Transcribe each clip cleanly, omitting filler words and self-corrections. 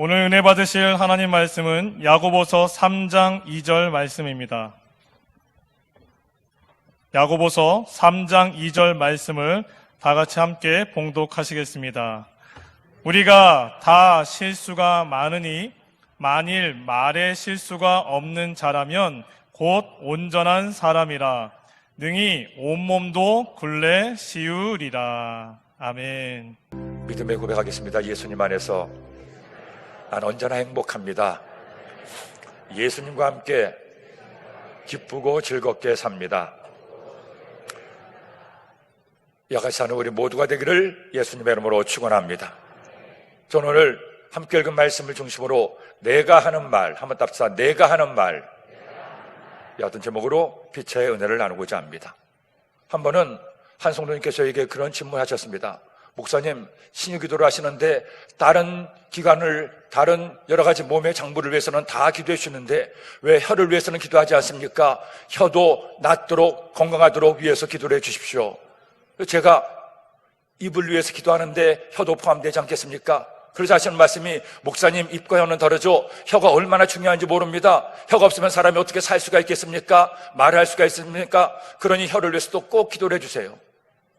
오늘 은혜 받으실 하나님 말씀은 야고보서 3장 2절 말씀입니다. 야고보서 3장 2절 말씀을 다 같이 함께 봉독하시겠습니다. 우리가 다 실수가 많으니 만일 말에 실수가 없는 자라면 곧 온전한 사람이라 능히 온몸도 굴레 씌우리라. 아멘. 믿음의 고백하겠습니다. 예수님 안에서 난 언제나 행복합니다. 예수님과 함께 기쁘고 즐겁게 삽니다. 여같이 사는 우리 모두가 되기를 예수님의 이름으로 축원합니다. 저는 오늘 함께 읽은 말씀을 중심으로 내가 하는 말, 한번 답사 내가 하는 말, 이 어떤 제목으로 빛의 은혜를 나누고자 합니다. 한 번은 한 성도님께서 저에게 그런 질문하셨습니다. 목사님, 신유기도를 하시는데 다른 기관을, 다른 여러 가지 몸의 장부를 위해서는 다 기도해 주시는데 왜 혀를 위해서는 기도하지 않습니까? 혀도 낫도록 건강하도록 위해서 기도를 해 주십시오. 제가 입을 위해서 기도하는데 혀도 포함되지 않겠습니까? 그래서 하시는 말씀이 목사님, 입과 혀는 다르죠. 혀가 얼마나 중요한지 모릅니다. 혀가 없으면 사람이 어떻게 살 수가 있겠습니까? 말을 할 수가 있습니까? 그러니 혀를 위해서도 꼭 기도를 해주세요.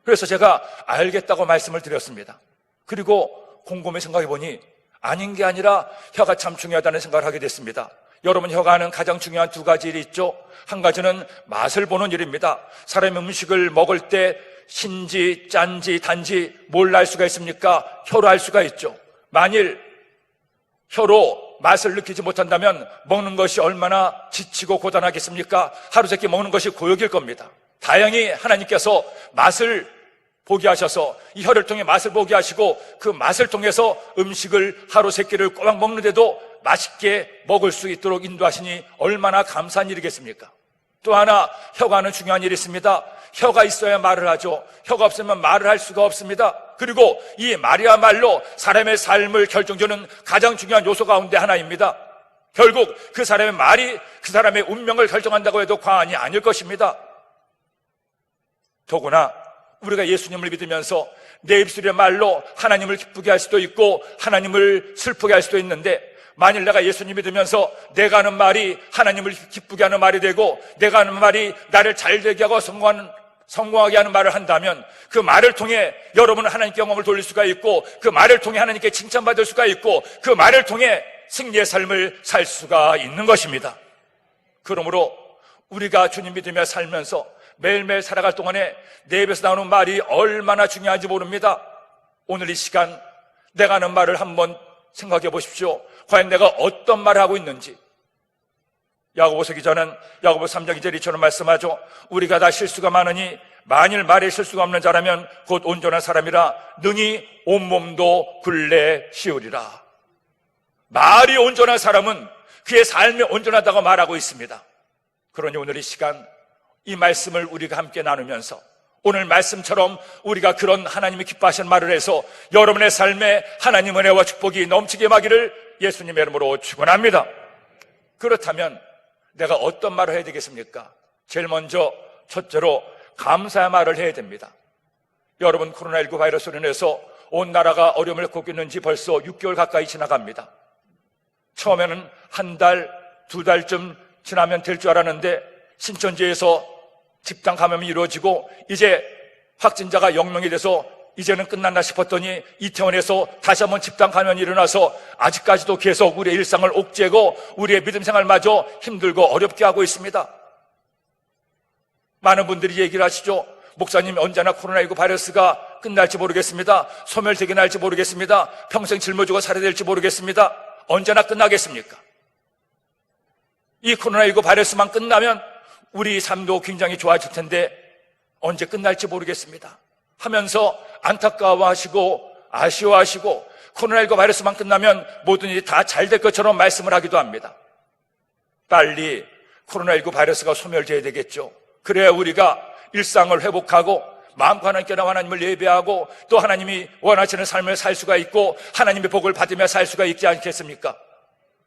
그래서 제가 알겠다고 말씀을 드렸습니다. 그리고 곰곰이 생각해 보니 아닌 게 아니라 혀가 참 중요하다는 생각을 하게 됐습니다. 여러분, 혀가 하는 가장 중요한 두 가지 일이 있죠. 한 가지는 맛을 보는 일입니다. 사람이 음식을 먹을 때 신지, 짠지, 단지 뭘 알 수가 있습니까? 혀로 알 수가 있죠. 만일 혀로 맛을 느끼지 못한다면 먹는 것이 얼마나 지치고 고단하겠습니까? 하루 세끼 먹는 것이 고역일 겁니다. 다행히 하나님께서 맛을 보게 하셔서 이 혀를 통해 맛을 보게 하시고 그 맛을 통해서 음식을 하루 세 끼를 꼬박 먹는데도 맛있게 먹을 수 있도록 인도하시니 얼마나 감사한 일이겠습니까? 또 하나, 혀가 하는 중요한 일이 있습니다. 혀가 있어야 말을 하죠. 혀가 없으면 말을 할 수가 없습니다. 그리고 이 말이야말로 사람의 삶을 결정짓는 가장 중요한 요소 가운데 하나입니다. 결국 그 사람의 말이 그 사람의 운명을 결정한다고 해도 과언이 아닐 것입니다. 더구나 우리가 예수님을 믿으면서 내 입술의 말로 하나님을 기쁘게 할 수도 있고 하나님을 슬프게 할 수도 있는데, 만일 내가 예수님 믿으면서 내가 하는 말이 하나님을 기쁘게 하는 말이 되고 내가 하는 말이 나를 잘되게 하고 성공하게 하는 말을 한다면 그 말을 통해 여러분은 하나님께 영광을 돌릴 수가 있고 그 말을 통해 하나님께 칭찬받을 수가 있고 그 말을 통해 승리의 삶을 살 수가 있는 것입니다. 그러므로 우리가 주님 믿으며 살면서 매일매일 살아갈 동안에 내 입에서 나오는 말이 얼마나 중요한지 모릅니다. 오늘 이 시간 내가 하는 말을 한번 생각해 보십시오. 과연 내가 어떤 말을 하고 있는지. 야고보서 기자는 야고보서 3장 2절 이처럼 말씀하죠. 우리가 다 실수가 많으니 만일 말에 실수가 없는 자라면 곧 온전한 사람이라 능히 온몸도 굴레 씌우리라. 말이 온전한 사람은 그의 삶이 온전하다고 말하고 있습니다. 그러니 오늘 이 시간 이 말씀을 우리가 함께 나누면서 오늘 말씀처럼 우리가 그런 하나님이 기뻐하시는 말을 해서 여러분의 삶에 하나님 은혜와 축복이 넘치게 임하기를 예수님의 이름으로 축원합니다. 그렇다면 내가 어떤 말을 해야 되겠습니까? 제일 먼저 첫째로 감사의 말을 해야 됩니다. 여러분, 코로나19 바이러스로 인해서 온 나라가 어려움을 겪고 있는지 벌써 6개월 가까이 지나갑니다. 처음에는 한 달, 두 달쯤 지나면 될 줄 알았는데 신천지에서 집단 감염이 이루어지고 이제 확진자가 0명이 돼서 이제는 끝났나 싶었더니 이태원에서 다시 한번 집단 감염이 일어나서 아직까지도 계속 우리의 일상을 옥죄고 우리의 믿음 생활마저 힘들고 어렵게 하고 있습니다. 많은 분들이 얘기를 하시죠. 목사님, 언제나 코로나19 바이러스가 끝날지 모르겠습니다. 소멸되긴 할지 모르겠습니다. 평생 짊어지고 살아야 될지 모르겠습니다. 언제나 끝나겠습니까? 이 코로나19 바이러스만 끝나면 우리 삶도 굉장히 좋아질 텐데 언제 끝날지 모르겠습니다 하면서 안타까워하시고 아쉬워하시고 코로나19 바이러스만 끝나면 모든 일이 다 잘 될 것처럼 말씀을 하기도 합니다. 빨리 코로나19 바이러스가 소멸돼야 되겠죠. 그래야 우리가 일상을 회복하고 마음과 하나님께 하나님을 예배하고 또 하나님이 원하시는 삶을 살 수가 있고 하나님의 복을 받으며 살 수가 있지 않겠습니까?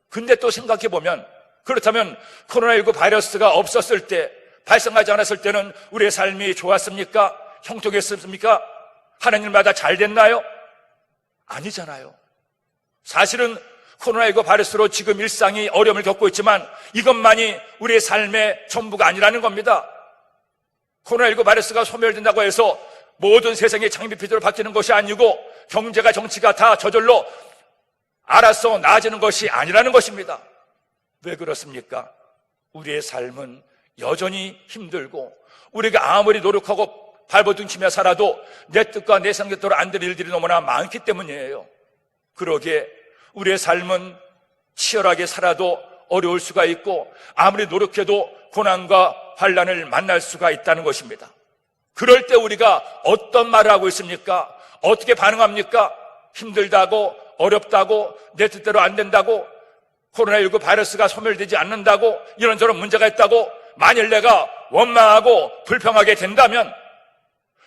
근데 또 생각해보면 그렇다면 코로나19 바이러스가 없었을 때, 발생하지 않았을 때는 우리의 삶이 좋았습니까? 형통했습니까? 하나님마다 잘 됐나요? 아니잖아요. 사실은 코로나19 바이러스로 지금 일상이 어려움을 겪고 있지만 이것만이 우리의 삶의 전부가 아니라는 겁니다. 코로나19 바이러스가 소멸된다고 해서 모든 세상의 장비피대로 바뀌는 것이 아니고 경제가 정치가 다 저절로 알아서 나아지는 것이 아니라는 것입니다. 왜 그렇습니까? 우리의 삶은 여전히 힘들고 우리가 아무리 노력하고 발버둥치며 살아도 내 뜻과 내 생각대로 안 될 일들이 너무나 많기 때문이에요. 그러기에 우리의 삶은 치열하게 살아도 어려울 수가 있고 아무리 노력해도 고난과 환난을 만날 수가 있다는 것입니다. 그럴 때 우리가 어떤 말을 하고 있습니까? 어떻게 반응합니까? 힘들다고, 어렵다고, 내 뜻대로 안 된다고, 코로나19 바이러스가 소멸되지 않는다고, 이런저런 문제가 있다고, 만일 내가 원망하고 불평하게 된다면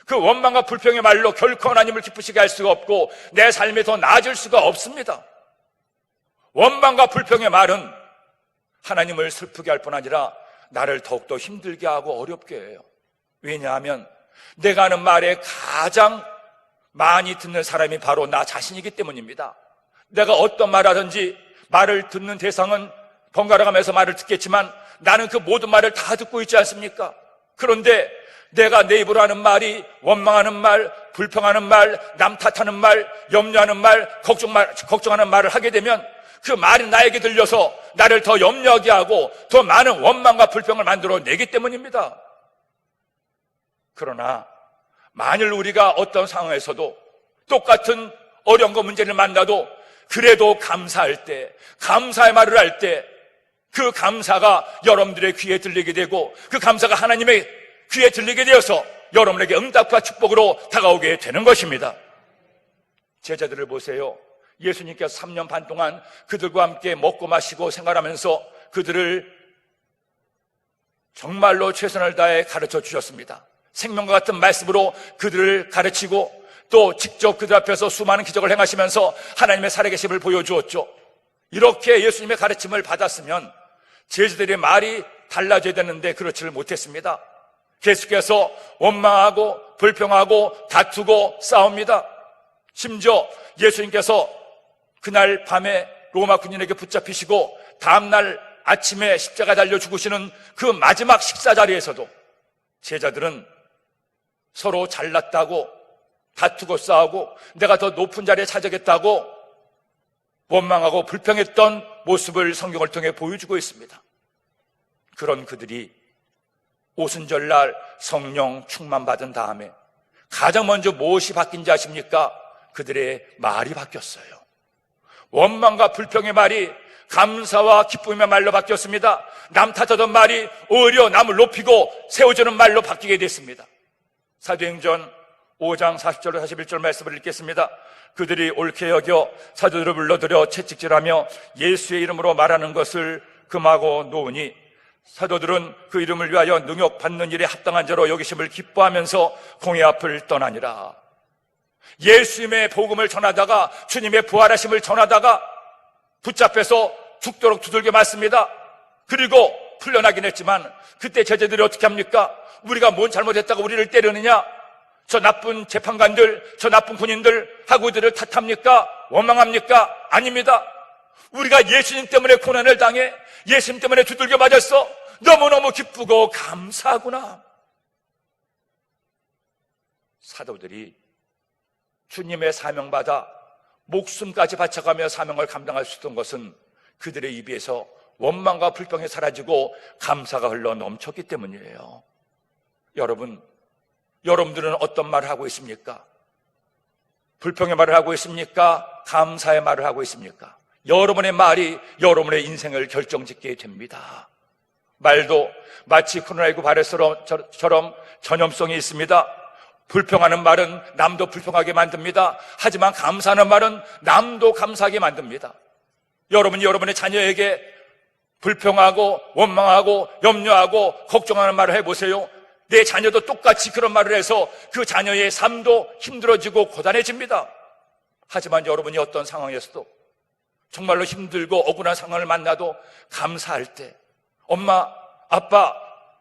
그 원망과 불평의 말로 결코 하나님을 기쁘시게 할 수가 없고 내 삶이 더 나아질 수가 없습니다. 원망과 불평의 말은 하나님을 슬프게 할 뿐 아니라 나를 더욱더 힘들게 하고 어렵게 해요. 왜냐하면 내가 하는 말에 가장 많이 듣는 사람이 바로 나 자신이기 때문입니다. 내가 어떤 말 하든지 말을 듣는 대상은 번갈아 가면서 말을 듣겠지만 나는 그 모든 말을 다 듣고 있지 않습니까? 그런데 내가 내 입으로 하는 말이 원망하는 말, 불평하는 말, 남 탓하는 말, 염려하는 말, 걱정하는 말을 하게 되면 그 말이 나에게 들려서 나를 더 염려하게 하고 더 많은 원망과 불평을 만들어내기 때문입니다. 그러나 만일 우리가 어떤 상황에서도 똑같은 어려운 문제를 만나도 그래도 감사할 때, 감사의 말을 할 때 그 감사가 여러분들의 귀에 들리게 되고 그 감사가 하나님의 귀에 들리게 되어서 여러분에게 응답과 축복으로 다가오게 되는 것입니다. 제자들을 보세요. 예수님께서 3년 반 동안 그들과 함께 먹고 마시고 생활하면서 그들을 정말로 최선을 다해 가르쳐 주셨습니다. 생명과 같은 말씀으로 그들을 가르치고 또 직접 그들 앞에서 수많은 기적을 행하시면서 하나님의 살아계심을 보여주었죠. 이렇게 예수님의 가르침을 받았으면 제자들의 말이 달라져야 되는데 그렇지를 못했습니다. 계속해서 원망하고 불평하고 다투고 싸웁니다. 심지어 예수님께서 그날 밤에 로마 군인에게 붙잡히시고 다음날 아침에 십자가 달려 죽으시는 그 마지막 식사 자리에서도 제자들은 서로 잘났다고 다투고 싸우고 내가 더 높은 자리에 차지하겠다고 원망하고 불평했던 모습을 성경을 통해 보여주고 있습니다. 그런 그들이 오순절날 성령 충만받은 다음에 가장 먼저 무엇이 바뀐지 아십니까? 그들의 말이 바뀌었어요. 원망과 불평의 말이 감사와 기쁨의 말로 바뀌었습니다. 남 탓하던 말이 오히려 남을 높이고 세워주는 말로 바뀌게 됐습니다. 사도행전 5장 40절로 41절 말씀을 읽겠습니다. 그들이 옳게 여겨 사도들을 불러들여 채찍질하며 예수의 이름으로 말하는 것을 금하고 놓으니 사도들은 그 이름을 위하여 능욕받는 일에 합당한 자로 여기심을 기뻐하면서 공회 앞을 떠나니라. 예수님의 복음을 전하다가 주님의 부활하심을 전하다가 붙잡혀서 죽도록 두들겨 맞습니다. 그리고 풀려나긴 했지만 그때 제자들이 어떻게 합니까? 우리가 뭔 잘못했다고 우리를 때리느냐? 저 나쁜 재판관들, 저 나쁜 군인들 하고 그들을 탓합니까? 원망합니까? 아닙니다. 우리가 예수님 때문에 고난을 당해 예수님 때문에 두들겨 맞았어. 너무너무 기쁘고 감사하구나. 사도들이 주님의 사명받아 목숨까지 바쳐가며 사명을 감당할 수 있던 것은 그들의 입에서 원망과 불평이 사라지고 감사가 흘러 넘쳤기 때문이에요. 여러분들은 어떤 말을 하고 있습니까? 불평의 말을 하고 있습니까? 감사의 말을 하고 있습니까? 여러분의 말이 여러분의 인생을 결정짓게 됩니다. 말도 마치 코로나19 바이러스처럼 전염성이 있습니다. 불평하는 말은 남도 불평하게 만듭니다. 하지만 감사하는 말은 남도 감사하게 만듭니다. 여러분이 여러분의 자녀에게 불평하고 원망하고 염려하고 걱정하는 말을 해보세요. 내 자녀도 똑같이 그런 말을 해서 그 자녀의 삶도 힘들어지고 고단해집니다. 하지만 여러분이 어떤 상황에서도 정말로 힘들고 억울한 상황을 만나도 감사할 때 엄마, 아빠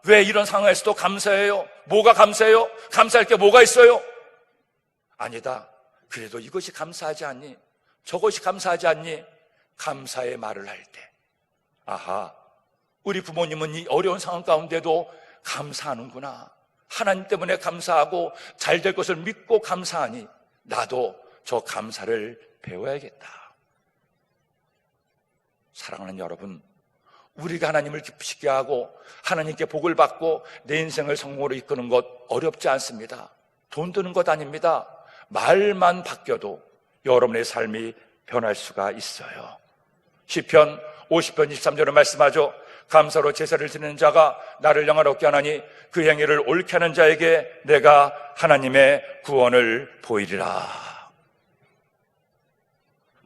왜 이런 상황에서도 감사해요? 뭐가 감사해요? 감사할 게 뭐가 있어요? 아니다. 그래도 이것이 감사하지 않니? 저것이 감사하지 않니? 감사의 말을 할 때, 아하, 우리 부모님은 이 어려운 상황 가운데도 감사하는구나. 하나님 때문에 감사하고 잘 될 것을 믿고 감사하니 나도 저 감사를 배워야겠다. 사랑하는 여러분, 우리가 하나님을 기쁘시게 하고 하나님께 복을 받고 내 인생을 성공으로 이끄는 것 어렵지 않습니다. 돈 드는 것 아닙니다. 말만 바뀌어도 여러분의 삶이 변할 수가 있어요. 시편 50편 23절에 말씀하죠. 감사로 제사를 드리는 자가 나를 영화롭게 하나니 그 행위를 옳게 하는 자에게 내가 하나님의 구원을 보이리라.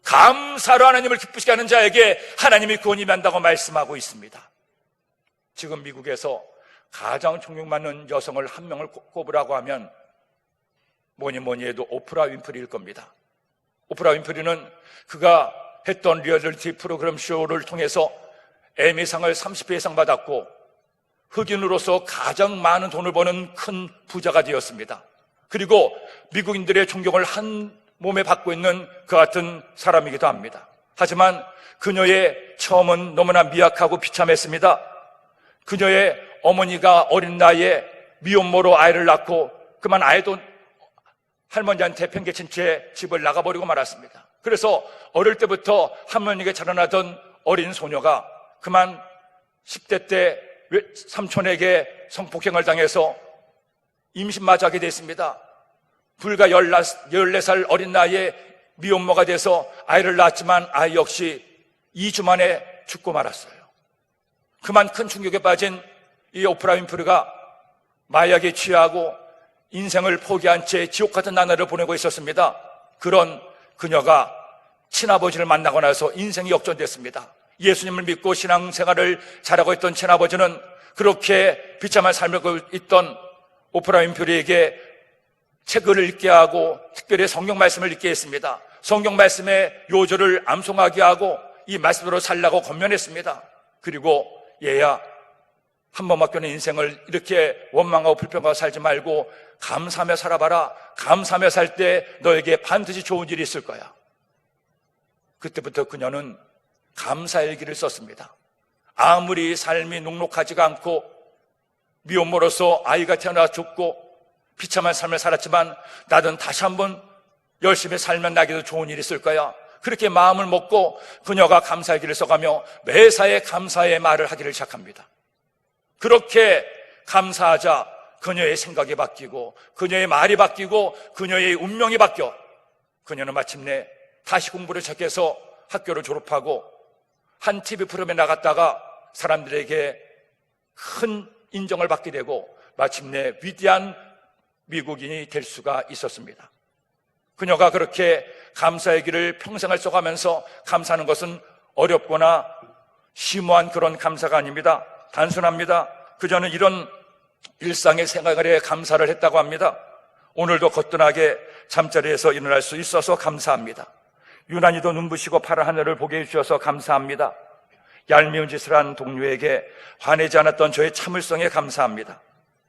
감사로 하나님을 기쁘시게 하는 자에게 하나님이 구원이 난다고 말씀하고 있습니다. 지금 미국에서 가장 존경받는 여성을 한 명을 꼽으라고 하면 뭐니 해도 오프라 윈프리일 겁니다. 오프라 윈프리는 그가 했던 리얼리티 프로그램 쇼를 통해서 에미상을 30회 이상 받았고 흑인으로서 가장 많은 돈을 버는 큰 부자가 되었습니다. 그리고 미국인들의 존경을 한 몸에 받고 있는 그 같은 사람이기도 합니다. 하지만 그녀의 처음은 너무나 미약하고 비참했습니다. 그녀의 어머니가 어린 나이에 미혼모로 아이를 낳고 그만 아이도 할머니한테 팽개친 채 집을 나가버리고 말았습니다. 그래서 어릴 때부터 할머니에게 자라나던 어린 소녀가 그만 10대 때 삼촌에게 성폭행을 당해서 임신마저 하게 됐습니다. 불과 14살 어린 나이에 미혼모가 돼서 아이를 낳았지만 아이 역시 2주 만에 죽고 말았어요. 그만 큰 충격에 빠진 이 오프라 윈프리가 마약에 취하고 인생을 포기한 채 지옥 같은 나날을 보내고 있었습니다. 그런 그녀가 친아버지를 만나고 나서 인생이 역전됐습니다. 예수님을 믿고 신앙생활을 잘하고 있던 친아버지는 그렇게 비참한 삶을 살고 있던 오프라 윈프리에게 책을 읽게 하고 특별히 성경 말씀을 읽게 했습니다. 성경 말씀의 요절을 암송하게 하고 이 말씀으로 살라고 권면했습니다. 그리고 얘야, 한 번 맡겨낸 인생을 이렇게 원망하고 불평하고 살지 말고 감사하며 살아봐라. 감사하며 살 때 너에게 반드시 좋은 일이 있을 거야. 그때부터 그녀는 감사일기를 썼습니다. 아무리 삶이 녹록하지가 않고 미혼모로서 아이가 태어나 죽고 비참한 삶을 살았지만 나는 다시 한번 열심히 살면 나에게도 좋은 일이 있을 거야. 그렇게 마음을 먹고 그녀가 감사일기를 써가며 매사에 감사의 말을 하기를 시작합니다. 그렇게 감사하자 그녀의 생각이 바뀌고 그녀의 말이 바뀌고 그녀의 운명이 바뀌어 그녀는 마침내 다시 공부를 시작해서 학교를 졸업하고 한 TV 프로그램에 나갔다가 사람들에게 큰 인정을 받게 되고 마침내 위대한 미국인이 될 수가 있었습니다. 그녀가 그렇게 감사의 길을 평생을 써가면서 감사하는 것은 어렵거나 심오한 그런 감사가 아닙니다. 단순합니다. 그녀는 이런 일상의 생활에 감사를 했다고 합니다. 오늘도 거뜬하게 잠자리에서 일어날 수 있어서 감사합니다. 유난히도 눈부시고 파란 하늘을 보게 해주셔서 감사합니다. 얄미운 짓을 한 동료에게 화내지 않았던 저의 참을성에 감사합니다.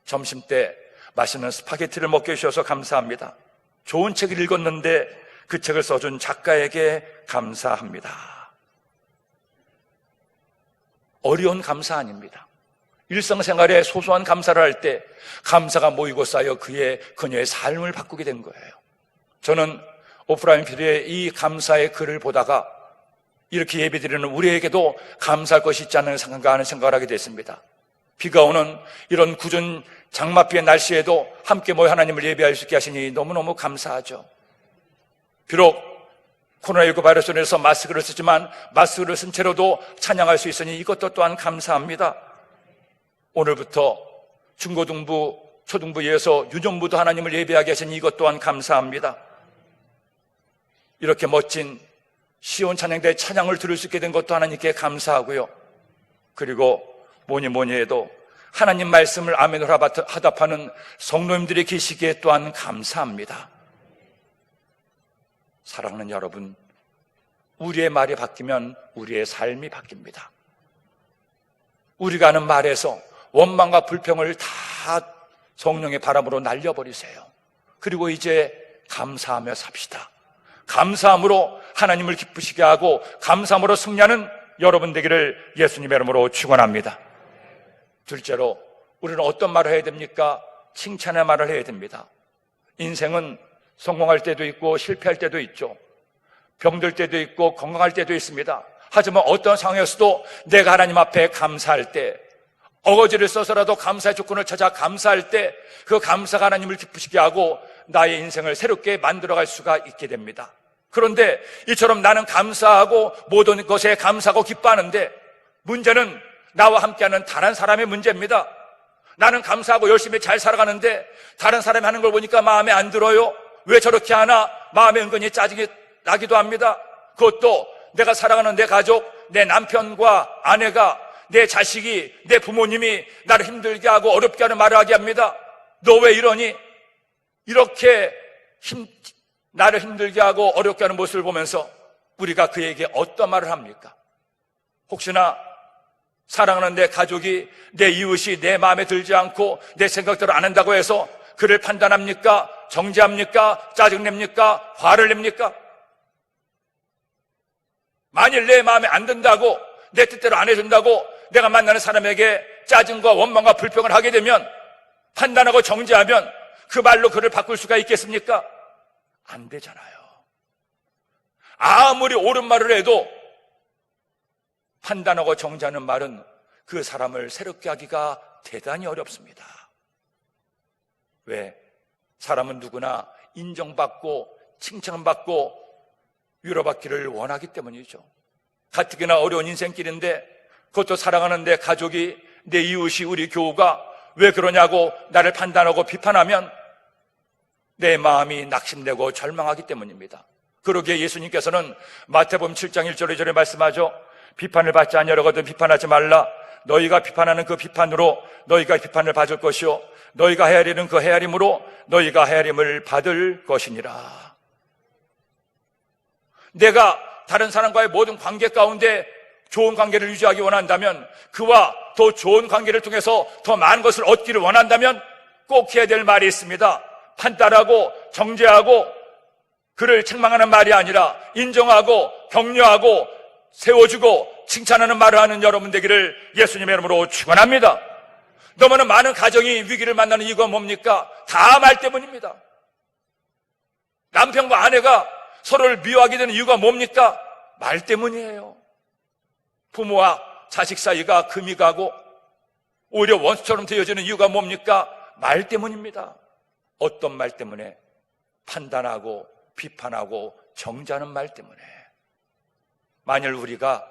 점심때 맛있는 스파게티를 먹게 해주셔서 감사합니다. 좋은 책을 읽었는데 그 책을 써준 작가에게 감사합니다. 어려운 감사 아닙니다. 일상생활에 소소한 감사를 할 때 감사가 모이고 쌓여 그녀의 삶을 바꾸게 된 거예요. 저는 오프라 윈프리의 이 감사의 글을 보다가 이렇게 예배드리는 우리에게도 감사할 것이 있지 않은가 하는 생각을 하게 됐습니다. 비가 오는 이런 궂은 장맛비의 날씨에도 함께 모여 하나님을 예배할 수 있게 하시니 너무너무 감사하죠. 비록 코로나19 바이러스로 인해서 마스크를 쓰지만 마스크를 쓴 채로도 찬양할 수 있으니 이것도 또한 감사합니다. 오늘부터 중고등부, 초등부 이어서 유년부도 하나님을 예배하게 하시니 이것 또한 감사합니다. 이렇게 멋진 시온 찬양대의 찬양을 들을 수 있게 된 것도 하나님께 감사하고요. 그리고 뭐니 해도 하나님 말씀을 아멘으로 하답하는 성도님들이 계시기에 또한 감사합니다. 사랑하는 여러분, 우리의 말이 바뀌면 우리의 삶이 바뀝니다. 우리가 하는 말에서 원망과 불평을 다 성령의 바람으로 날려버리세요. 그리고 이제 감사하며 삽시다. 감사함으로 하나님을 기쁘시게 하고 감사함으로 승리하는 여러분 되기를 예수님의 이름으로 축원합니다. 둘째로 우리는 어떤 말을 해야 됩니까? 칭찬의 말을 해야 됩니다. 인생은 성공할 때도 있고 실패할 때도 있죠. 병들 때도 있고 건강할 때도 있습니다. 하지만 어떤 상황에서도 내가 하나님 앞에 감사할 때, 어거지를 써서라도 감사의 조건을 찾아 감사할 때 그 감사가 하나님을 기쁘시게 하고 나의 인생을 새롭게 만들어갈 수가 있게 됩니다. 그런데 이처럼 나는 감사하고 모든 것에 감사하고 기뻐하는데 문제는 나와 함께하는 다른 사람의 문제입니다. 나는 감사하고 열심히 잘 살아가는데 다른 사람이 하는 걸 보니까 마음에 안 들어요. 왜 저렇게 하나? 마음에 은근히 짜증이 나기도 합니다. 그것도 내가 사랑하는 내 가족, 내 남편과 아내가, 내 자식이, 내 부모님이 나를 힘들게 하고 어렵게 하는 말을 하게 합니다. 너 왜 이러니? 이렇게 나를 힘들게 하고 어렵게 하는 모습을 보면서 우리가 그에게 어떤 말을 합니까? 혹시나 사랑하는 내 가족이, 내 이웃이 내 마음에 들지 않고 내 생각대로 안 한다고 해서 그를 판단합니까? 정죄합니까? 짜증냅니까? 화를 냅니까? 만일 내 마음에 안 든다고, 내 뜻대로 안 해준다고 내가 만나는 사람에게 짜증과 원망과 불평을 하게 되면, 판단하고 정죄하면 그 말로 그를 바꿀 수가 있겠습니까? 안 되잖아요. 아무리 옳은 말을 해도 판단하고 정죄하는 말은 그 사람을 새롭게 하기가 대단히 어렵습니다. 왜? 사람은 누구나 인정받고 칭찬받고 위로받기를 원하기 때문이죠. 가뜩이나 어려운 인생길인데 그것도 사랑하는 내 가족이, 내 이웃이, 우리 교우가 왜 그러냐고 나를 판단하고 비판하면 내 마음이 낙심되고 절망하기 때문입니다. 그러기에 예수님께서는 마태복음 7장 1절 2절에 말씀하죠. 비판을 받지 아니하려거든 비판하지 말라. 너희가 비판하는 그 비판으로 너희가 비판을 받을 것이요 너희가 헤아리는 그 헤아림으로 너희가 헤아림을 받을 것이니라. 내가 다른 사람과의 모든 관계 가운데 좋은 관계를 유지하기 원한다면, 그와 더 좋은 관계를 통해서 더 많은 것을 얻기를 원한다면 꼭 해야 될 말이 있습니다. 판단하고 정죄하고 그를 책망하는 말이 아니라 인정하고 격려하고 세워주고 칭찬하는 말을 하는 여러분 되기를 예수님의 이름으로 축원합니다. 너무나 많은 가정이 위기를 만나는 이유가 뭡니까? 다 말 때문입니다. 남편과 아내가 서로를 미워하게 되는 이유가 뭡니까? 말 때문이에요. 부모와 자식 사이가 금이 가고 오히려 원수처럼 되어지는 이유가 뭡니까? 말 때문입니다. 어떤 말 때문에? 판단하고 비판하고 정죄하는 말 때문에. 만일 우리가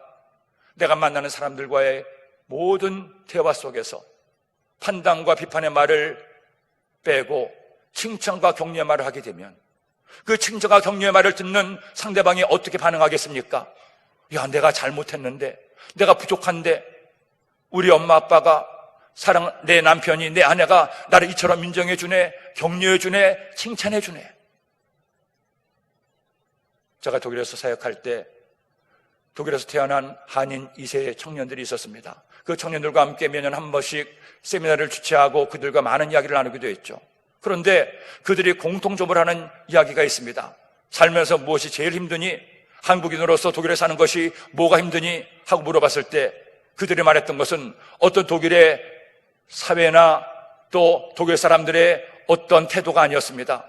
내가 만나는 사람들과의 모든 대화 속에서 판단과 비판의 말을 빼고 칭찬과 격려의 말을 하게 되면 그 칭찬과 격려의 말을 듣는 상대방이 어떻게 반응하겠습니까? 야, 내가 잘못했는데, 내가 부족한데, 우리 엄마 아빠가 내 남편이, 내 아내가 나를 이처럼 인정해주네, 격려해주네, 칭찬해주네. 제가 독일에서 사역할 때 독일에서 태어난 한인 2세 청년들이 있었습니다. 그 청년들과 함께 매년 한 번씩 세미나를 주최하고 그들과 많은 이야기를 나누기도 했죠. 그런데 그들이 공통점을 하는 이야기가 있습니다. 살면서 무엇이 제일 힘드니? 한국인으로서 독일에 사는 것이 뭐가 힘드니? 하고 물어봤을 때 그들이 말했던 것은 어떤 독일의 사회나 또 독일 사람들의 어떤 태도가 아니었습니다.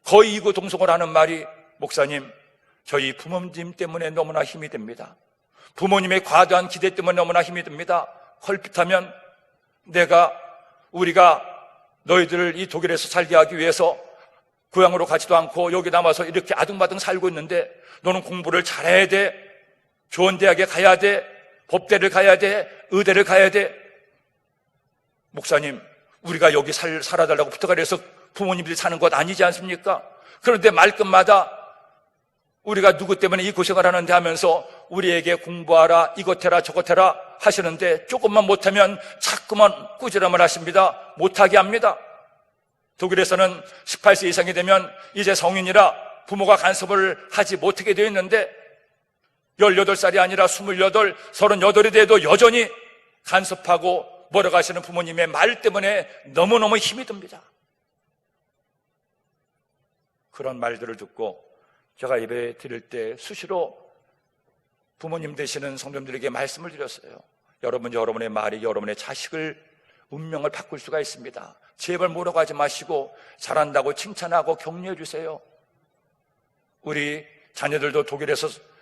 거의 이구동성을 하는 말이, 목사님, 저희 부모님 때문에 너무나 힘이 듭니다. 부모님의 과도한 기대 때문에 너무나 힘이 듭니다. 헐핏하면 우리가 너희들을 이 독일에서 살게 하기 위해서 고향으로 가지도 않고 여기 남아서 이렇게 아둥바둥 살고 있는데 너는 공부를 잘해야 돼. 좋은 대학에 가야 돼. 법대를 가야 돼. 의대를 가야 돼. 목사님, 우리가 여기 살아달라고 부탁을 해서 부모님들이 사는 것 아니지 않습니까? 그런데 말끝마다 우리가 누구 때문에 이 고생을 하는데 하면서 우리에게 공부하라, 이것 해라, 저것 해라 하시는데 조금만 못하면 자꾸만 꾸지람을 하십니다. 못하게 합니다. 독일에서는 18세 이상이 되면 이제 성인이라 부모가 간섭을 하지 못하게 되어 있는데 18살이 아니라 28, 38이 돼도 여전히 간섭하고 몰아가시는 부모님의 말 때문에 너무너무 힘이 듭니다. 그런 말들을 듣고 제가 예배 드릴 때 수시로 부모님 되시는 성도님들에게 말씀을 드렸어요. 여러분의 말이 여러분의 자식을 운명을 바꿀 수가 있습니다. 제발 뭐라고 하지 마시고 잘한다고 칭찬하고 격려해 주세요. 우리 자녀들도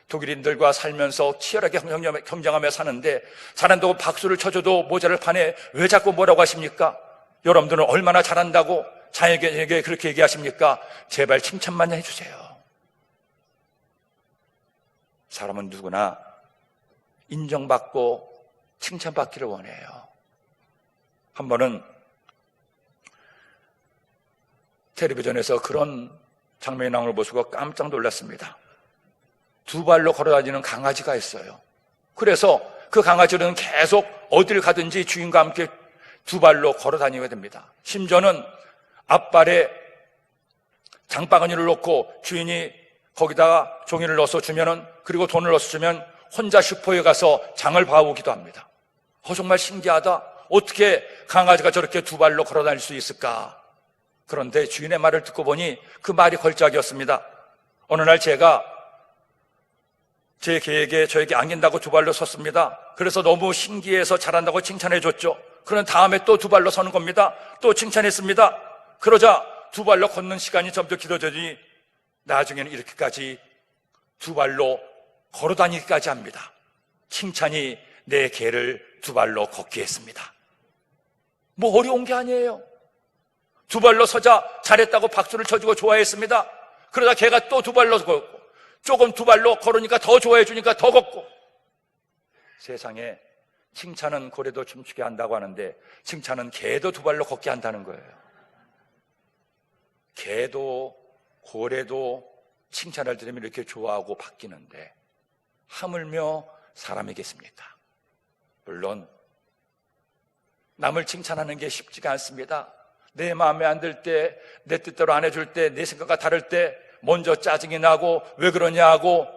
독일인들과 살면서 치열하게 경쟁하며 사는데 잘한다고 박수를 쳐줘도 모자랄 판에 왜 자꾸 뭐라고 하십니까? 여러분들은 얼마나 잘한다고 자녀에게 그렇게 얘기하십니까? 제발 칭찬만 해주세요. 사람은 누구나 인정받고 칭찬받기를 원해요. 한 번은 텔레비전에서 그런 장면이 나오는 걸 보시고 깜짝 놀랐습니다. 두 발로 걸어다니는 강아지가 있어요. 그래서 그 강아지는 계속 어딜 가든지 주인과 함께 두 발로 걸어다녀야 됩니다. 심지어는 앞발에 장바구니를 놓고 주인이 거기다가 종이를 넣어서 주면은, 그리고 돈을 넣어서 주면 혼자 슈퍼에 가서 장을 봐오기도 합니다. 정말 신기하다. 어떻게 강아지가 저렇게 두 발로 걸어 다닐 수 있을까? 그런데 주인의 말을 듣고 보니 그 말이 걸작이었습니다. 어느 날 제가 제 개에게 저에게 안긴다고 두 발로 섰습니다. 그래서 너무 신기해서 잘한다고 칭찬해 줬죠. 그런 다음에 또 두 발로 서는 겁니다. 또 칭찬했습니다. 그러자 두 발로 걷는 시간이 점점 길어지니 나중에는 이렇게까지 두 발로 걸어 다니기까지 합니다. 칭찬이 내 개를 두 발로 걷게 했습니다. 뭐 어려운 게 아니에요. 두 발로 서자 잘했다고 박수를 쳐주고 좋아했습니다. 그러다 개가 또 두 발로 걷고, 조금 두 발로 걸으니까 더 좋아해 주니까 더 걷고. 세상에 칭찬은 고래도 춤추게 한다고 하는데 칭찬은 개도 두 발로 걷게 한다는 거예요. 개도 고래도 칭찬을 들으면 이렇게 좋아하고 바뀌는데 하물며 사람이겠습니까? 물론 남을 칭찬하는 게 쉽지가 않습니다. 내 마음에 안 들 때, 내 뜻대로 안 해줄 때, 내 생각과 다를 때 먼저 짜증이 나고 왜 그러냐고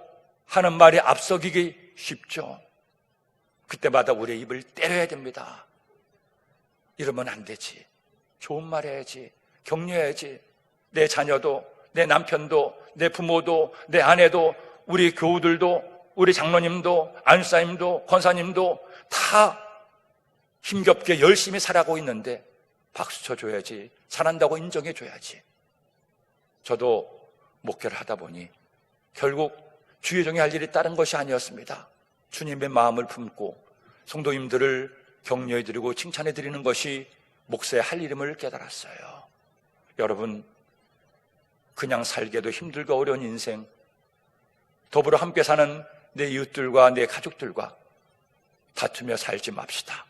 하는 말이 앞서기기 쉽죠. 그때마다 우리의 입을 때려야 됩니다. 이러면 안 되지. 좋은 말 해야지. 격려해야지. 내 자녀도, 내 남편도, 내 부모도, 내 아내도, 우리 교우들도, 우리 장로님도, 안수사님도, 권사님도 다 힘겹게 열심히 살아가고 있는데 박수 쳐줘야지. 잘한다고 인정해줘야지. 저도 목회를 하다 보니 결국 주의 종이 할 일이 다른 것이 아니었습니다. 주님의 마음을 품고 성도님들을 격려해드리고 칭찬해드리는 것이 목사의 할 일임을 깨달았어요. 여러분, 그냥 살기도 힘들고 어려운 인생, 더불어 함께 사는 내 이웃들과 내 가족들과 다투며 살지 맙시다.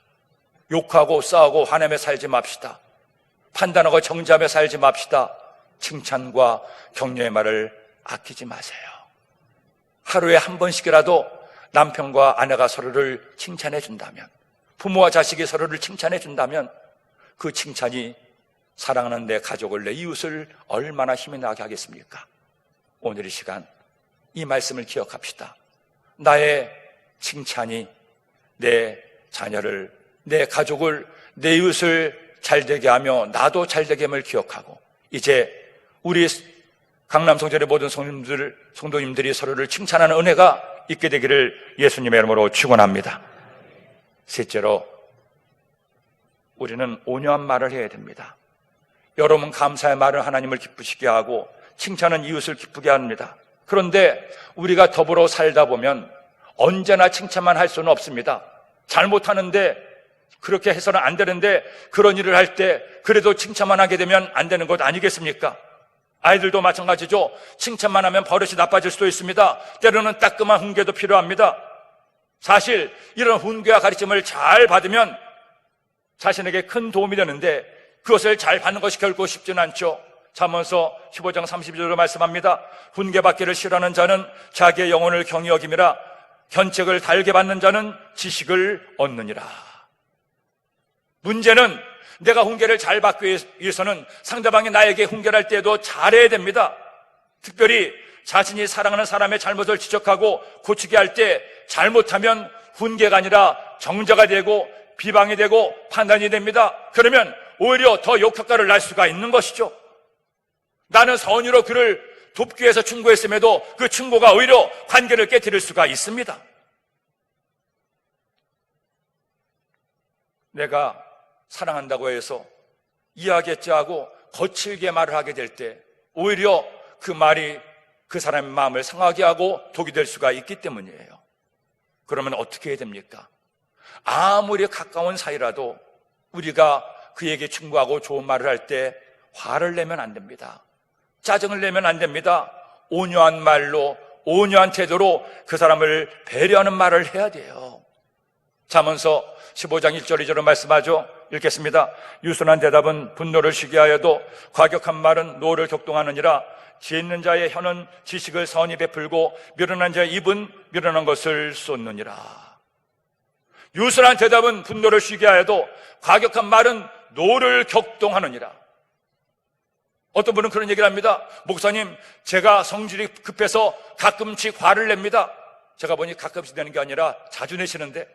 욕하고 싸우고 화내며 살지 맙시다. 판단하고 정죄하며 살지 맙시다. 칭찬과 격려의 말을 아끼지 마세요. 하루에 한 번씩이라도 남편과 아내가 서로를 칭찬해 준다면, 부모와 자식이 서로를 칭찬해 준다면 그 칭찬이 사랑하는 내 가족을, 내 이웃을 얼마나 힘이 나게 하겠습니까? 오늘 이 시간 이 말씀을 기억합시다. 나의 칭찬이 내 자녀를, 내 가족을, 내 이웃을 잘되게 하며 나도 잘되게 함을 기억하고, 이제 우리 강남성전의 모든 성도님들이 서로를 칭찬하는 은혜가 있게 되기를 예수님의 이름으로 축원합니다. 셋째로, 우리는 온유한 말을 해야 됩니다. 여러분, 감사의 말은 하나님을 기쁘시게 하고 칭찬은 이웃을 기쁘게 합니다. 그런데 우리가 더불어 살다 보면 언제나 칭찬만 할 수는 없습니다. 잘못하는데, 그렇게 해서는 안 되는데 그런 일을 할 때 그래도 칭찬만 하게 되면 안 되는 것 아니겠습니까? 아이들도 마찬가지죠. 칭찬만 하면 버릇이 나빠질 수도 있습니다. 때로는 따끔한 훈계도 필요합니다. 사실 이런 훈계와 가르침을 잘 받으면 자신에게 큰 도움이 되는데 그것을 잘 받는 것이 결코 쉽지는 않죠. 잠언서 15장 32절로 말씀합니다. 훈계받기를 싫어하는 자는 자기의 영혼을 경히 여김이라 견책을 달게 받는 자는 지식을 얻느니라. 문제는 내가 훈계를 잘 받기 위해서는 상대방이 나에게 훈계를 할 때도 잘해야 됩니다. 특별히 자신이 사랑하는 사람의 잘못을 지적하고 고치게 할 때 잘못하면 훈계가 아니라 정죄가 되고 비방이 되고 판단이 됩니다. 그러면 오히려 더 역효과를 날 수가 있는 것이죠. 나는 선의로 그를 돕기 위해서 충고했음에도 그 충고가 오히려 관계를 깨뜨릴 수가 있습니다. 내가 사랑한다고 해서 이해하겠지 하고 거칠게 말을 하게 될 때 오히려 그 말이 그 사람의 마음을 상하게 하고 독이 될 수가 있기 때문이에요. 그러면 어떻게 해야 됩니까? 아무리 가까운 사이라도 우리가 그에게 충고하고 좋은 말을 할 때 화를 내면 안 됩니다. 짜증을 내면 안 됩니다. 온유한 말로, 온유한 태도로 그 사람을 배려하는 말을 해야 돼요. 잠언서 15장 1절 2절은 말씀하죠. 읽겠습니다. 유순한 대답은 분노를 쉬게 하여도 과격한 말은 노를 격동하느니라. 지혜 있는 자의 혀는 지식을 선히 베풀고 미련한 자의 입은 미련한 것을 쏟느니라. 유순한 대답은 분노를 쉬게 하여도 과격한 말은 노를 격동하느니라. 어떤 분은 그런 얘기를 합니다. 목사님, 제가 성질이 급해서 가끔씩 화를 냅니다. 제가 보니 가끔씩 내는 게 아니라 자주 내시는데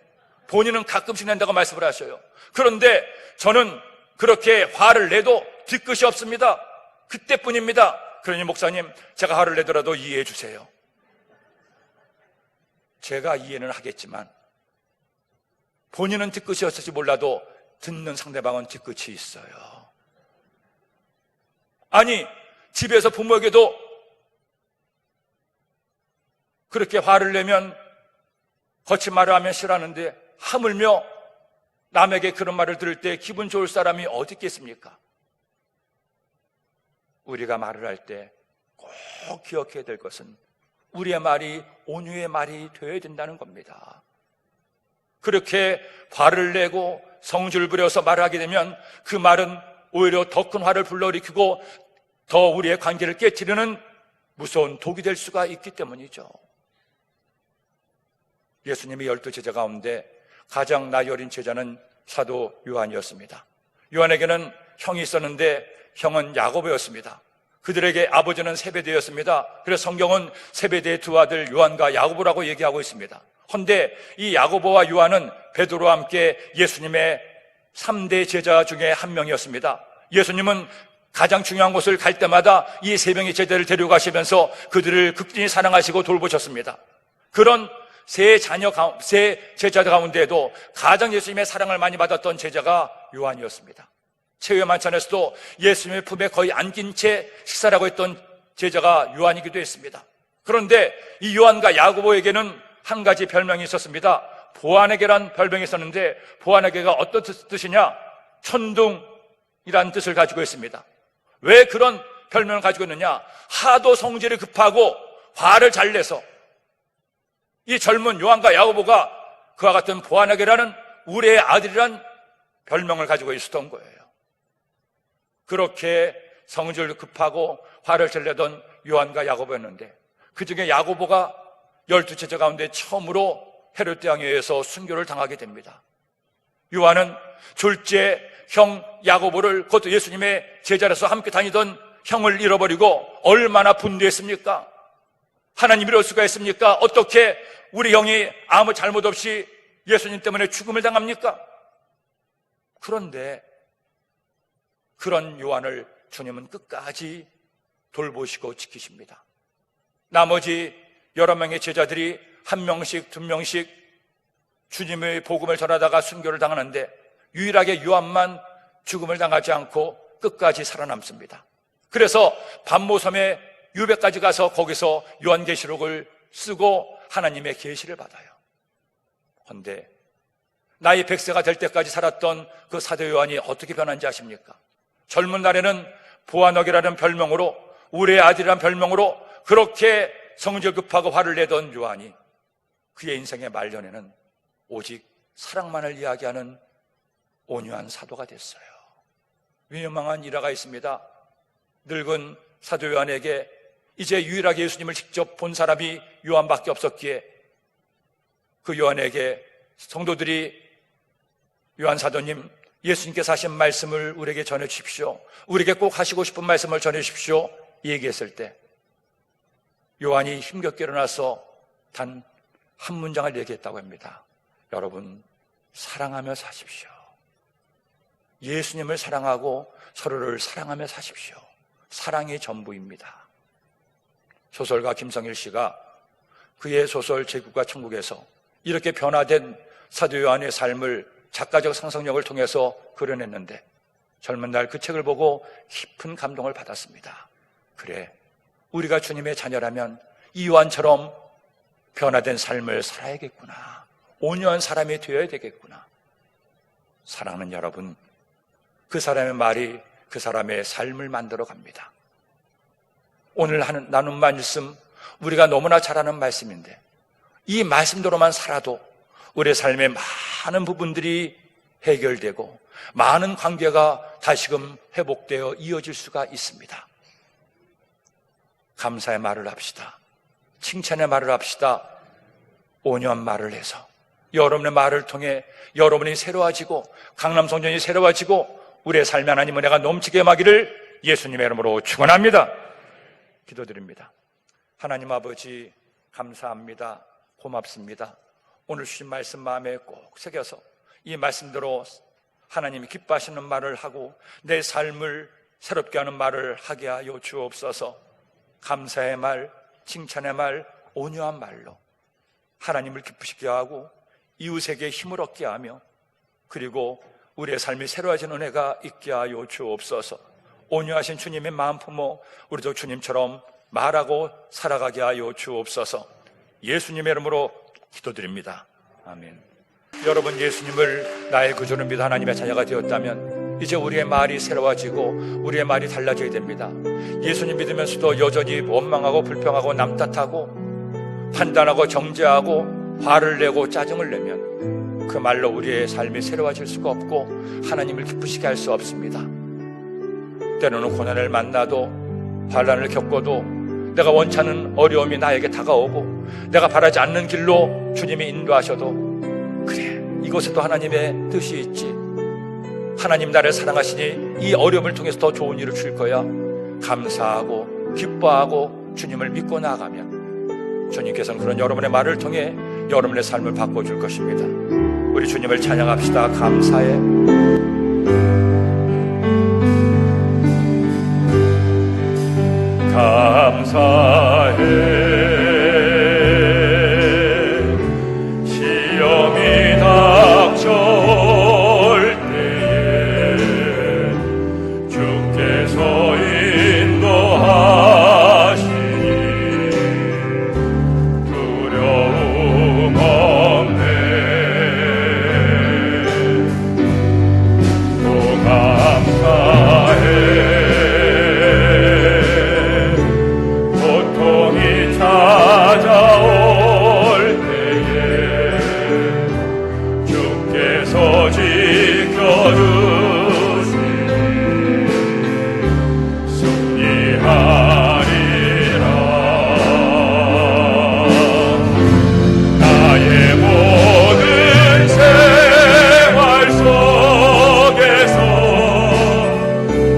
본인은 가끔씩 낸다고 말씀을 하셔요. 그런데 저는 그렇게 화를 내도 뒤끝이 없습니다. 그때뿐입니다. 그러니 목사님, 제가 화를 내더라도 이해해 주세요. 제가 이해는 하겠지만 본인은 뒤끝이 없을지 몰라도 듣는 상대방은 뒤끝이 있어요. 아니, 집에서 부모에게도 그렇게 화를 내면 거친 말을 하면 싫어하는데 하물며 남에게 그런 말을 들을 때 기분 좋을 사람이 어디 있겠습니까? 우리가 말을 할 때 꼭 기억해야 될 것은 우리의 말이 온유의 말이 되어야 된다는 겁니다. 그렇게 화를 내고 성질 부려서 말을 하게 되면 그 말은 오히려 더 큰 화를 불러일으키고 더 우리의 관계를 깨트리는 무서운 독이 될 수가 있기 때문이죠. 예수님의 12제자 가운데 가장 나이 어린 제자는 사도 요한이었습니다. 요한에게는 형이 있었는데 형은 야고보였습니다. 그들에게 아버지는 세베대였습니다. 그래서 성경은 세베대의 두 아들 요한과 야고보라고 얘기하고 있습니다. 그런데 이 야고보와 요한은 베드로와 함께 예수님의 3대 제자 중에 한 명이었습니다. 예수님은 가장 중요한 곳을 갈 때마다 이 세 명의 제자를 데려가시면서 그들을 극진히 사랑하시고 돌보셨습니다. 그런 세 제자 가운데에도 가장 예수님의 사랑을 많이 받았던 제자가 요한이었습니다. 최후의 만찬에서도 예수님의 품에 거의 안긴 채 식사를 하고 있던 제자가 요한이기도 했습니다. 그런데 이 요한과 야고보에게는 한 가지 별명이 있었습니다. 보아네게란 별명이 있었는데 보아네게가 어떤 뜻이냐? 천둥이란 뜻을 가지고 있습니다. 왜 그런 별명을 가지고 있느냐? 하도 성질이 급하고 화를 잘 내서 이 젊은 요한과 야고보가 그와 같은 보아네게라는 우리의 아들이란 별명을 가지고 있었던 거예요. 그렇게 성질 급하고 화를 잘 내던 요한과 야고보였는데 그 중에 야고보가 12제자 가운데 처음으로 헤롯 왕에 의해서 순교를 당하게 됩니다. 요한은 둘째 형 야고보를, 그것도 예수님의 제자로서 함께 다니던 형을 잃어버리고 얼마나 분노했습니까? 하나님 이럴 수가 있습니까? 어떻게 우리 형이 아무 잘못 없이 예수님 때문에 죽음을 당합니까? 그런데 그런 요한을 주님은 끝까지 돌보시고 지키십니다. 나머지 여러 명의 제자들이 한 명씩 두 명씩 주님의 복음을 전하다가 순교를 당하는데 유일하게 요한만 죽음을 당하지 않고 끝까지 살아남습니다. 그래서 반모섬에 유배까지 가서 거기서 요한계시록을 쓰고 하나님의 계시를 받아요. 그런데 나이 100세가 될 때까지 살았던 그 사도 요한이 어떻게 변한지 아십니까? 젊은 날에는 보아너기라는 별명으로, 우리의 아들이라는 별명으로 그렇게 성질 급하고 화를 내던 요한이 그의 인생의 말년에는 오직 사랑만을 이야기하는 온유한 사도가 됐어요. 유명한 일화가 있습니다. 늙은 사도 요한에게 이제 유일하게 예수님을 직접 본 사람이 요한밖에 없었기에 그 요한에게 성도들이 요한 사도님, 예수님께서 하신 말씀을 우리에게 전해 주십시오. 우리에게 꼭 하시고 싶은 말씀을 전해 주십시오. 얘기했을 때 요한이 힘겹게 일어나서 단 한 문장을 얘기했다고 합니다. 여러분, 사랑하며 사십시오. 예수님을 사랑하고 서로를 사랑하며 사십시오. 사랑이 전부입니다. 소설가 김성일 씨가 그의 소설 제국과 천국에서 이렇게 변화된 사도 요한의 삶을 작가적 상상력을 통해서 그려냈는데 젊은 날 그 책을 보고 깊은 감동을 받았습니다. 그래, 우리가 주님의 자녀라면 이 요한처럼 변화된 삶을 살아야겠구나. 온유한 사람이 되어야 되겠구나. 사랑하는 여러분, 그 사람의 말이 그 사람의 삶을 만들어 갑니다. 오늘 나눈 말씀, 우리가 너무나 잘 아는 말씀인데 이 말씀대로만 살아도 우리의 삶의 많은 부분들이 해결되고 많은 관계가 다시금 회복되어 이어질 수가 있습니다. 감사의 말을 합시다. 칭찬의 말을 합시다. 온유한 말을 해서 여러분의 말을 통해 여러분이 새로워지고 강남성전이 새로워지고 우리의 삶의 하나님 은혜가 넘치게 임하기를 예수님의 이름으로 축원합니다. 기도드립니다. 하나님 아버지, 감사합니다. 고맙습니다. 오늘 주신 말씀 마음에 꼭 새겨서 이 말씀대로 하나님이 기뻐하시는 말을 하고 내 삶을 새롭게 하는 말을 하게 하여 주옵소서. 감사의 말, 칭찬의 말, 온유한 말로 하나님을 기쁘시게 하고 이웃에게 힘을 얻게 하며 그리고 우리의 삶이 새로워진 은혜가 있게 하여 주옵소서. 온유하신 주님의 마음 품어 우리도 주님처럼 말하고 살아가게 하여 주옵소서. 예수님의 이름으로 기도드립니다. 아멘. 여러분, 예수님을 나의 구주로 믿어 하나님의 자녀가 되었다면 이제 우리의 말이 새로워지고 우리의 말이 달라져야 됩니다. 예수님 믿으면서도 여전히 원망하고 불평하고 남 탓하고 판단하고 정죄하고 화를 내고 짜증을 내면 그 말로 우리의 삶이 새로워질 수가 없고 하나님을 기쁘시게 할 수 없습니다. 때로는 고난을 만나도 반란을 겪어도 내가 원치 않는 어려움이 나에게 다가오고 내가 바라지 않는 길로 주님이 인도하셔도 그래, 이곳에도 하나님의 뜻이 있지. 하나님 나를 사랑하시니 이 어려움을 통해서 더 좋은 일을 줄 거야. 감사하고 기뻐하고 주님을 믿고 나아가면 주님께서는 그런 여러분의 말을 통해 여러분의 삶을 바꿔줄 것입니다. 우리 주님을 찬양합시다. 감사해. 감사해. 시험이 닥쳐올 때에 주께서 인도하시니 두려움 없네. 또 감사해. 찾아올 때에 주께서 지켜주시니 승리하리라. 나의 모든 생활 속에서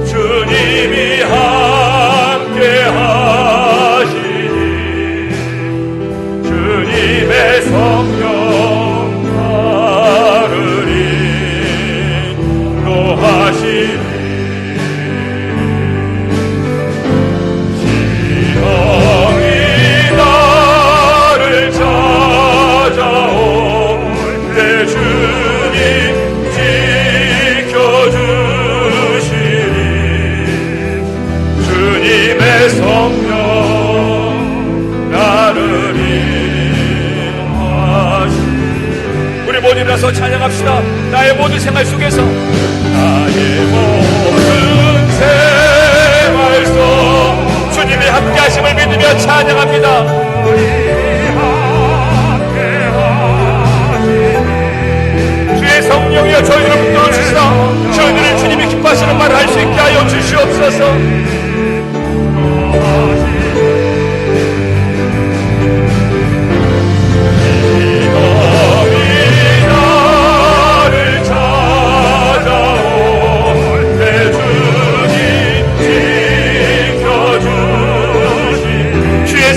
주님이 함께하시니 주님의 성령 나를 인도하시니 시험이 나를 찾아올 때 주님 지켜주시니 주님의 성령 나를 우리 모두 일어나서 찬양합시다. 나의 모든 생활 속에서 나의 모든 생활 속 주님이 함께하심을 믿으며 찬양합니다. 주의 성령이여 저희를 붙들어주시사 저희들을 주님이 기뻐하시는 말을 할 수 있게 하여 주시옵소서.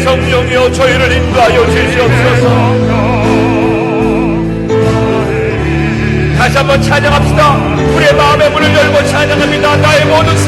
성령이여 저희를 인도하여 주시옵소서. 다시 한번 찬양합시다. 우리의 마음의 문을 열고 찬양합니다. 나의 모든